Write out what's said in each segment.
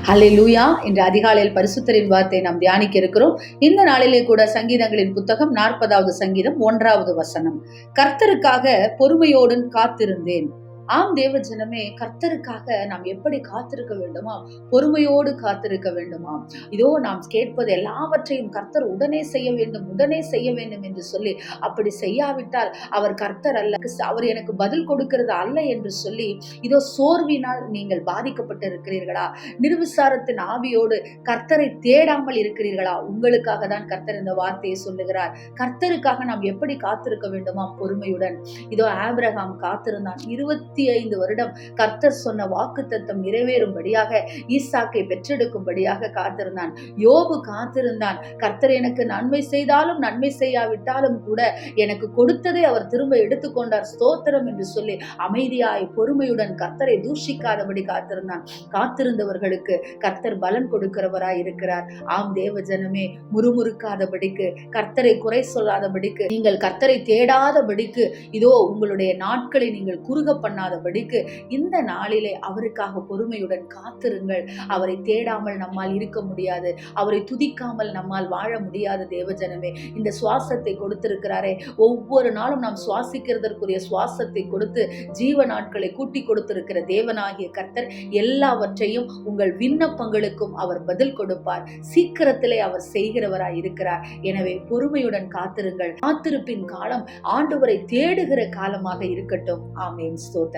ஹல்லேலூயா. இன்று அதிகாலையில் பரிசுத்தரின் வார்த்தை நாம் தியானிக்க இருக்கிறோம். இந்த நாளிலே கூட சங்கீதங்களின் புத்தகம் 40வது சங்கீதம் 1வது வசனம். கர்த்தருக்காக பொறுமையோடு காத்திருந்தேன். ஆம் தேவ ஜனமே, கர்த்தருக்காக நாம் எப்படி காத்திருக்க வேண்டுமா? பொறுமையோடு காத்திருக்க வேண்டுமா? இதோ நாம் கேட்பது எல்லாவற்றையும் கர்த்தர் உடனே செய்ய வேண்டும், உடனே செய்ய வேண்டும் என்று சொல்லி, அப்படி செய்யாவிட்டால் அவர் கர்த்தர் அல்ல, அவர் எனக்கு பதில் கொடுக்கிறது அல்ல என்று சொல்லி, இதோ சோர்வினால் நீங்கள் பாதிக்கப்பட்டு இருக்கிறீர்களா? நிர்விசாரத்தின் ஆவியோடு கர்த்தரை தேடாமல் இருக்கிறீர்களா? உங்களுக்காக தான் கர்த்தர் இந்த வார்த்தையை சொல்லுகிறார். கர்த்தருக்காக நாம் எப்படி காத்திருக்க வேண்டுமா? பொறுமையுடன். இதோ ஆபிரகாம் காத்திருந்தான். 25 வருடம் கர்த்தர் சொன்ன வாக்குத்தத்தம் நிறைவேறும்படியாக, ஈசாக்கை பெற்றெடுக்கும்படியாக காத்திருந்தான். யோபு காத்திருந்தான். கர்த்தர் எனக்கு நன்மை செய்தாலும் நன்மை செய்யாவிட்டாலும் கூட எனக்கு கொடுத்ததை அவர் திரும்ப எடுத்துக்கொண்டார், ஸ்தோத்திரம் என்று சொல்லி அமைதியாய் பொறுமையுடன் கர்த்தரை தூஷிக்காதபடி காத்திருந்தான். காத்திருந்தவர்களுக்கு கர்த்தர் பலன் கொடுக்கிறவராய் இருக்கிறார். ஆம் தேவ ஜனமே, முறுமுறுக்காதபடிக்கு, கர்த்தரை குறை சொல்லாதபடிக்கு, நீங்கள் கர்த்தரை தேடாதபடிக்கு, இதோ உங்களுடைய நாட்களை நீங்கள் குறுக பண்ணாதபடிக்கு இந்த நாளிலே அவருக்காக பொறுமையுடன் காத்திருங்கள். அவரை தேடாமல் நம்மால் இருக்க முடியாது. அவரை துதிக்காமல் நம்மால் வாழ முடியாது. தேவஜனமே, இந்த சுவாசத்தை கொடுத்திருக்கிறாரே, ஒவ்வொரு நாளும் நாம் சுவாசிக்கிறதற்குரிய சுவாசத்தை கொடுத்து ஜீவ நாட்களை கூட்டி கொடுத்திருக்கிற தேவனாகிய கர்த்தர் எல்லாவற்றையும் உங்கள் விண்ணப்பங்களுக்கும் அவர் பதில் கொடுப்பார். சீக்கிரத்திலே அவர் செய்கிறவராய் இருக்கிறார். எனவே பொறுமையுடன் காத்திருங்கள். காத்திருப்பின் காலம் ஆண்டவரை தேடுகிற காலமாக இருக்கட்டும். ஆமென். ஸ்தோத்திரம்.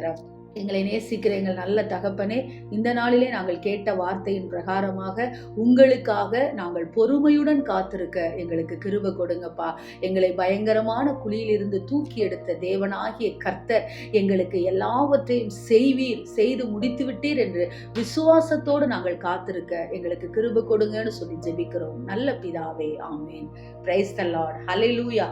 எங்களை நேசிக்கிற எங்கள் நல்ல தகப்பனே, இந்த நாளிலே நாங்கள் கேட்ட வார்த்தையின் பிரகாரமாக உங்களுக்காக நாங்கள் பொறுமையுடன் காத்திருக்க எங்களுக்கு கிருபை கொடுங்கப்பா. எங்களை பயங்கரமான குழியிலிருந்து தூக்கி எடுத்த தேவனாகிய கர்த்தர் எங்களுக்கு எல்லாவற்றையும் செய்து முடித்து விட்டீர் என்று விசுவாசத்தோடு நாங்கள் காத்திருக்க எங்களுக்கு கிருபை கொடுங்கன்னு சொல்லி ஜெபிக்கிறோம் நல்ல பிதாவே. ஆமேன். Praise the lord. ஹல்லேலூயா.